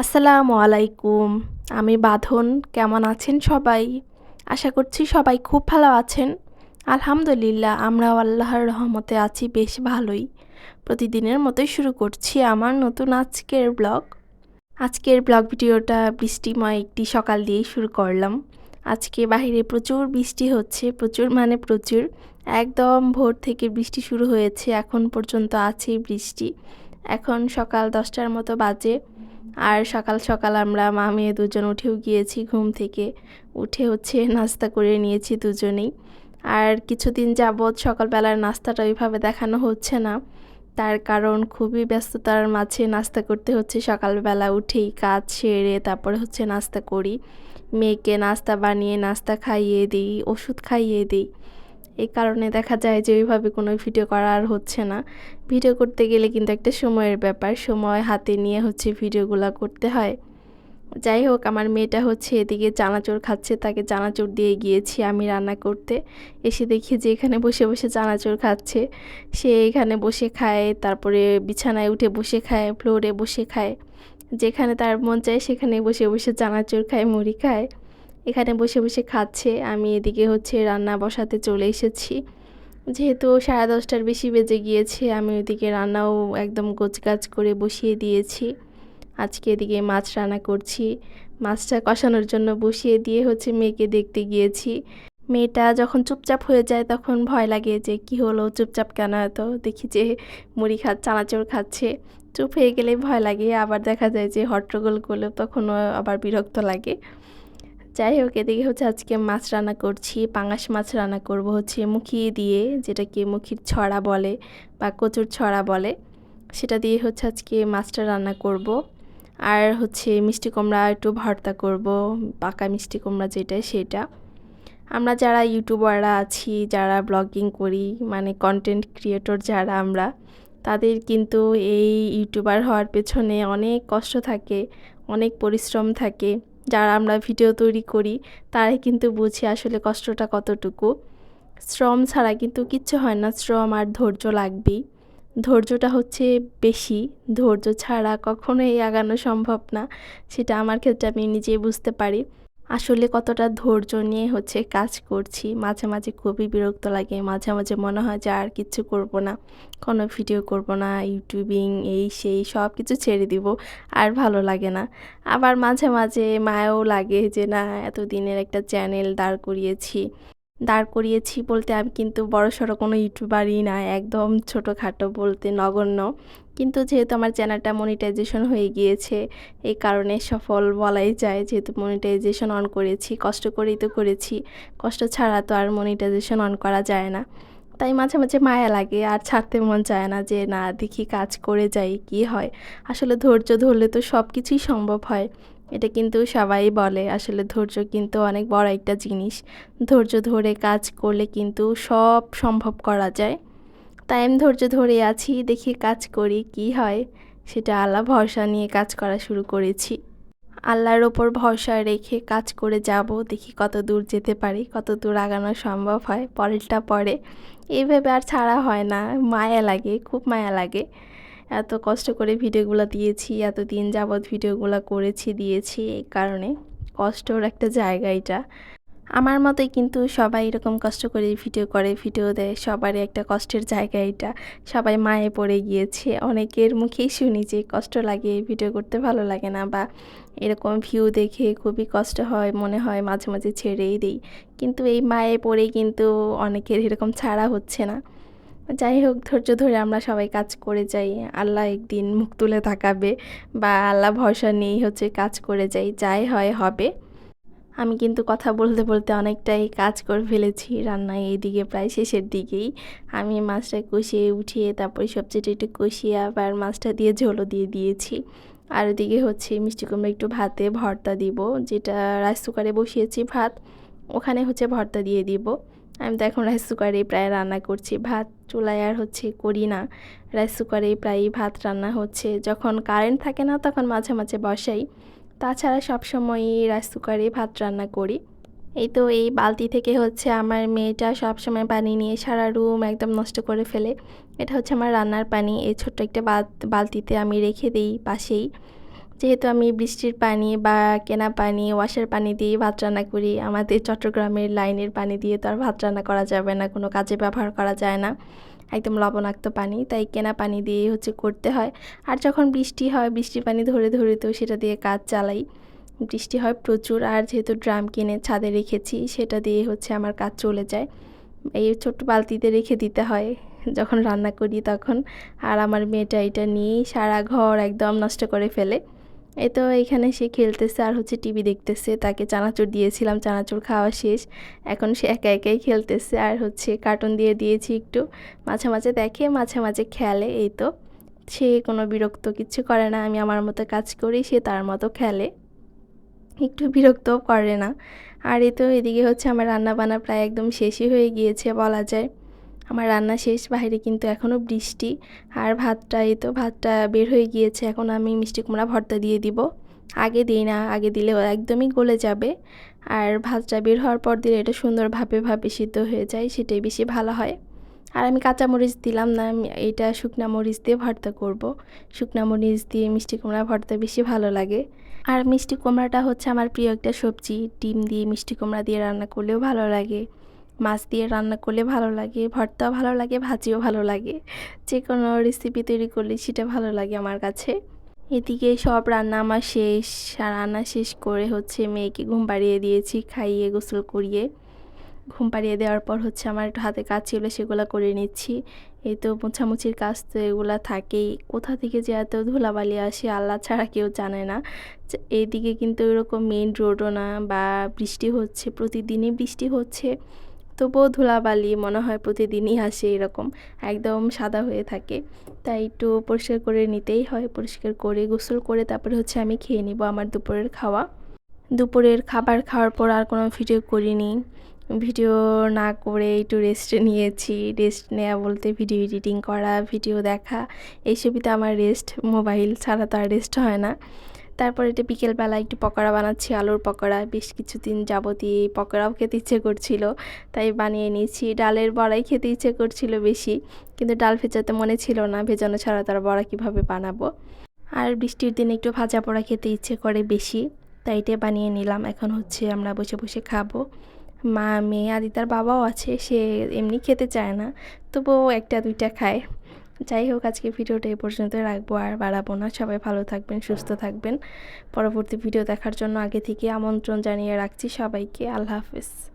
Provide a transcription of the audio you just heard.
আসসালামু আলাইকুম। আমি বাঁধন। কেমন আছেন সবাই? আশা করছি সবাই খুব ভালো আছেন। আলহামদুলিল্লাহ আমরাও আল্লাহর রহমতে আছি বেশ ভালোই। প্রতিদিনের মতোই শুরু করছি আমার নতুন আজকের ব্লগ। আজকের ব্লগ ভিডিওটা বৃষ্টিময় একটি সকাল দিয়েই শুরু করলাম। আজকে বাহিরে প্রচুর বৃষ্টি হচ্ছে, প্রচুর মানে প্রচুর। একদম ভোর থেকে বৃষ্টি শুরু হয়েছে, এখন পর্যন্ত আছেই বৃষ্টি। এখন সকাল 10টার মতো বাজে। আর সকাল সকাল আমরা মা মেয়ে দুজন উঠেও গিয়েছি ঘুম থেকে। উঠে নাস্তা করে নিয়েছি দুজনেই। আর কিছুদিন যাবৎ সকালবেলার নাস্তাটা ওইভাবে দেখানো হচ্ছে না, তার কারণ খুবই ব্যস্ততার মাঝে নাস্তা করতে হচ্ছে। সকালবেলা উঠেই কাজ সেরে তারপরে নাস্তা করি, মেয়েকে নাস্তা বানিয়ে নাস্তা খাইয়ে দিই, ওষুধ খাইয়ে দিই। এই কারণে দেখা যায় যে ওইভাবে কোনো ভিডিও করা আর হচ্ছে না। ভিডিও করতে গেলে কিন্তু একটা সময়ের ব্যাপার, সময় হাতে নিয়ে ভিডিওগুলো করতে হয়। যাই হোক, আমার মেয়েটা এদিকে চানাচুর খাচ্ছে, তাকে চানাচুর দিয়ে গিয়েছি আমি রান্না করতে। এসে দেখি যে এখানে বসে বসে চানাচুর খাচ্ছে। সে এখানে বসে খায়, তারপরে বিছানায় উঠে বসে খায়, ফ্লোরে বসে খায়। যেখানে তার মন চায় সেখানে বসে বসে চানাচুর খায়, মুড়ি খায়। এখানে বসে বসে খাচ্ছে। আমি এদিকে রান্না বসাতে চলে এসেছি। যেহেতু 10:30টার বেশি বেজে গিয়েছে, আমি ওইদিকে রান্নাও একদম গোছগাছ করে বসিয়ে দিয়েছি। আজকে এদিকে মাছ রান্না করছি। মাছটা কষানোর জন্য বসিয়ে দিয়ে মেয়েকে দেখতে গিয়েছি। মেয়েটা যখন চুপচাপ হয়ে যায় তখন ভয় লাগে যে কি হলো, চুপচাপ কেন এত। দেখি যে মুড়ি চানাচুর খাচ্ছে। চুপ হয়ে গেলে ভয় লাগে, আবার দেখা যায় যে হট্টগোল করলেও তখনও আবার বিরক্ত লাগে। যাই হোক, এদিকে আজকে মাছ রান্না করছি, পাঙাশ মাছ রান্না করব মুখি দিয়ে, যেটাকে মুখির ছড়া বলে বা কচুর ছড়া বলে। সেটা দিয়ে আজকে মাছটা রান্না করব। আর মিষ্টি কুমড়া একটু ভর্তা করব, পাকা মিষ্টি কুমড়া যেটা সেটা। আমরা যারা ইউটিউবাররা আছি, যারা ব্লগিং করি, মানে কন্টেন্ট ক্রিয়েটর যারা আমরা, তাদের কিন্তু এই ইউটিউবার হওয়ার পেছনে অনেক কষ্ট থাকে, অনেক পরিশ্রম থাকে। যারা আমরা ভিডিও তৈরি করি তারাই কিন্তু বুঝি আসলে কষ্টটা কতটুকু। শ্রম ছাড়া কিন্তু কিচ্ছু হয় না, শ্রম আর ধৈর্য লাগবেই। ধৈর্যটা বেশি, ধৈর্য ছাড়া কখনোই আগানো সম্ভব না। সেটা আমার ক্ষেত্রে আমি নিজেই বুঝতে পারি। আসলে কতটা ধৈর্য নিয়ে কাজ করছি। মাঝে মাঝে খুবই বিরক্ত লাগে, মাঝে মাঝে মনে হয় যে আর কিচ্ছু করব না, কোনো ভিডিও করব না, ইউটিউবিং এই সেই সব কিছু ছেড়ে দিব, আর ভালো লাগে না। আবার মাঝে মাঝে মায়াও লাগে যে না, এতদিনের একটা চ্যানেল দাঁড় করিয়েছি বলতে আমি কিন্তু বড়সড় কোনো ইউটিউবারই না, একদম ছোটোখাটো বলতে নগণ্য। কিন্তু যেহেতু আমার চ্যানেলটা মনিটাইজেশন হয়ে গিয়েছে, এই কারণে সফল বলাই যায়। যেহেতু মনিটাইজেশন অন করেছি, কষ্ট করেই তো করেছি, কষ্ট ছাড়া তো আর মনিটাইজেশন অন করা যায় না। তাই মাঝে মাঝে মায়া লাগে, আর ছাড়তে মন চায় না যে না, দেখি কাজ করে যাই কি হয়। আসলে ধৈর্য ধরলে তো সব কিছুই সম্ভব হয়, এটা কিন্তু সবাই বলে। আসলে ধৈর্য কিন্তু অনেক বড় একটা জিনিস। ধৈর্য ধরে কাজ করলে কিন্তু সব সম্ভব করা যায়। তাই আমি ধৈর্য ধরে আছি, দেখি কাজ করি কি হয়। সেটা আল্লাহ ভরসা নিয়ে কাজ করা শুরু করেছি। আল্লাহর ওপর ভরসা রেখে কাজ করে যাব, দেখি কত দূর যেতে পারি, কত দূর আগানো সম্ভব হয়, পরেরটা পরে। এইভাবে আর ছাড়া হয় না, মায়া লাগে, খুব মায়া লাগে। এত কষ্ট করে ভিডিওগুলো দিয়েছি, এতদিন যাবৎ ভিডিওগুলো করেছি দিয়েছি, এই কারণে কষ্টর একটা জায়গা এটা। আমার মতোই কিন্তু সবাই এরকম কষ্ট করে ভিডিও করে, ভিডিও দেয়, সবারই একটা কষ্টের জায়গা এটা। সবাই মায়ে পড়ে গিয়েছে, অনেকের মুখেই শুনি যে কষ্ট লাগে, ভিডিও করতে ভালো লাগে না, বা এরকম ভিউ দেখে খুবই কষ্ট হয়, মনে হয় মাঝে মাঝে ছেড়েই দিই। কিন্তু এই মায়ে পড়েই কিন্তু অনেকের এরকম ছাড়া হচ্ছে না। যাই হোক, ধৈর্য ধরে আমরা সবাই কাজ করে যাই, আল্লাহ একদিন মুখ তুলে তাকাবে, বা আল্লাহ ভরসা নিয়েই কাজ করে যাই, যাই হয় হবে। আমি কিন্তু কথা বলতে বলতে অনেকটাই কাজ করে ফেলেছি রান্নায়, এইদিকে প্রায় শেষের দিকেই। আমি মাছটা কষিয়ে উঠিয়ে তারপরে সবজিটা একটু কষিয়ে আবার মাছটা দিয়ে ঝোলও দিয়ে দিয়েছি। আর ওদিকে মিষ্টি কুমড়া একটু ভাতে ভর্তা দিব, যেটা রাইস কুকারে বসিয়েছি ভাত, ওখানে ভর্তা দিয়ে দিব। আমি তো এখন রাইস কুকারেই প্রায় রান্না করছি, ভাত চুলায় আর করি না। রাইস কুকারেই প্রায় ভাত রান্না হচ্ছে। যখন কারেন্ট থাকে না তখন মাঝে মাঝে বসাই, তাছাড়া সবসময়ই রাইস কুকারে ভাত রান্না করি। এই তো এই বালতি থেকে আমার মেয়েটা সবসময় পানি নিয়ে সারা রুম একদম নষ্ট করে ফেলে। এটা আমার রান্নার পানি, এই ছোট্ট একটা বালতিতে আমি রেখে দিই পাশেই। যেহেতু আমি বৃষ্টির পানি বা কেনা পানি, ওয়াশের পানি দিয়েই ভাত রান্না করি। আমাদের চট্টগ্রামের লাইনের পানি দিয়ে তো আর ভাত রান্না করা যাবে না, কোনো কাজে ব্যবহার করা যায় না। একদম লবণাক্ত পানি, তাই কেনা পানি দিয়েই হচ্ছে করতে হয়। আর যখন বৃষ্টি হয়, বৃষ্টির পানি ধরে ধরে তো সেটা দিয়ে কাজ চালাই। বৃষ্টি হয় প্রচুর, আর যেহেতু ড্রাম কিনে ছাদে রেখেছি, সেটা দিয়ে হচ্ছে আমার কাজ চলে যায়। এই ছোট্ট বালতিতে রেখে দিতে হয় যখন রান্না করি তখন। আর আমার মেয়েটা এটা নিয়েই সারা ঘর একদম নষ্ট করে ফেলে। এই তো এখানে সে খেলতেছে আর হচ্ছে টিভি দেখতেছে। তাকে চানাচুর দিয়েছিলাম, চানাচুর খাওয়া শেষ। এখন সে একা একাই খেলতেছে আর হচ্ছে কার্টুন দিয়ে দিয়েছি একটু। মাঝে মাঝে দেখে, মাঝে মাঝে খেলে। এই তো সে কোনো বিরক্ত কিচ্ছু করে না। আমি আমার মতো কাজ করি, সে তার মতো খেলে। একটু বিরক্তও করে না। আর এই তো এদিকে হচ্ছে আমার রান্নাবান্না প্রায় একদম শেষই হয়ে গিয়েছে বলা যায়। আমার রান্না শেষ, বাইরে কিন্তু এখনও বৃষ্টি। আর ভাতটা, এই তো ভাতটা বের হয়ে গিয়েছে। এখন আমি মিষ্টি কুমড়া ভর্তা দিয়ে দিব। আগে দিই না, আগে দিলে একদমই গলে যাবে। আর ভাতটা বের হওয়ার পর দিলে এটা সুন্দরভাবে ভাবে সিদ্ধ হয়ে যায়, সেটাই বেশি ভালো হয়। আর আমি কাঁচা মরিচ দিলাম না, আমি এটা শুকনা মরিচ দিয়ে ভর্তা করব। শুকনা মরিচ দিয়ে মিষ্টি কুমড়া ভর্তা বেশি ভালো লাগে। আর মিষ্টি কুমড়াটা হচ্ছে আমার প্রিয় একটা সবজি। ডিম দিয়ে মিষ্টি কুমড়া দিয়ে রান্না করলেও ভালো লাগে, মাছ দিয়ে রান্না করলে ভালো লাগে, ভর্তাও ভালো লাগে, ভাজিও ভালো লাগে। যে কোনো রেসিপি তৈরি করলে সেটা ভালো লাগে আমার কাছে। এদিকে সব রান্না আমার শেষ। আর রান্না শেষ করে হচ্ছে মেয়েকে ঘুম পাড়িয়ে দিয়েছি, খাইয়ে গোসল করিয়ে। ঘুম পাড়িয়ে দেওয়ার পর হচ্ছে আমার একটু হাতে কাজ ছিল, সেগুলো করে নিচ্ছি। এই তো মোছামুছির কাজ তো এগুলা থাকেই। কোথা থেকে যে এত ধুলাবালি আসে আল্লাহ ছাড়া কেউ জানে না। এইদিকে কিন্তু এরকম মেইন রোডও না, বা বৃষ্টি হচ্ছে, প্রতিদিনই বৃষ্টি হচ্ছে, তবুও ধুলাবালি মনে হয় প্রতিদিনই আসে এরকম, একদম সাদা হয়ে থাকে। তাই একটু পরিষ্কার করে নিতেই হয়। পরিষ্কার করে গোসল করে তারপরে হচ্ছে আমি খেয়ে নিব আমার দুপুরের খাওয়া। দুপুরের খাবার খাওয়ার পর আর কোনো ভিডিও করিনি। ভিডিও না করে একটু রেস্ট নিয়েছি। রেস্ট নেওয়া বলতে ভিডিও এডিটিং করা, ভিডিও দেখা, এইসবই তো আমার রেস্ট। মোবাইল ছাড়া তো আর রেস্ট হয় না। তারপর এটা বিকেলবেলা একটু পকোড়া বানাচ্ছি, আলুর পকোড়া। বেশ কিছুদিন যাবতই পকোড়াও খেতে ইচ্ছে করছিল, তাই বানিয়ে নিয়েছি। ডালের বড়াই খেতে ইচ্ছে করছিল বেশি, কিন্তু ডাল ভেজাতে মনে ছিল না, ভেজানো ছাড়া তার বড়া কীভাবে বানাবো। আর বৃষ্টির দিনে একটু ভাজা পোড়া খেতে ইচ্ছে করে বেশি, তাই এটা বানিয়ে নিলাম। এখন হচ্ছে আমরা বসে বসে খাবো। মা, মেয়ে, আদিতার বাবাও আছে, সে এমনি খেতে চায় না, তবুও একটা দুইটা খায়। যাই হোক, আজকে ভিডিওটা এই পর্যন্ত রাখবো, আর বাড়াবো না। সবাই ভালো থাকবেন, সুস্থ থাকবেন। পরবর্তী ভিডিও দেখার জন্য আগে থেকে আমন্ত্রণ জানিয়ে রাখছি সবাইকে। আল্লাহ হাফেজ।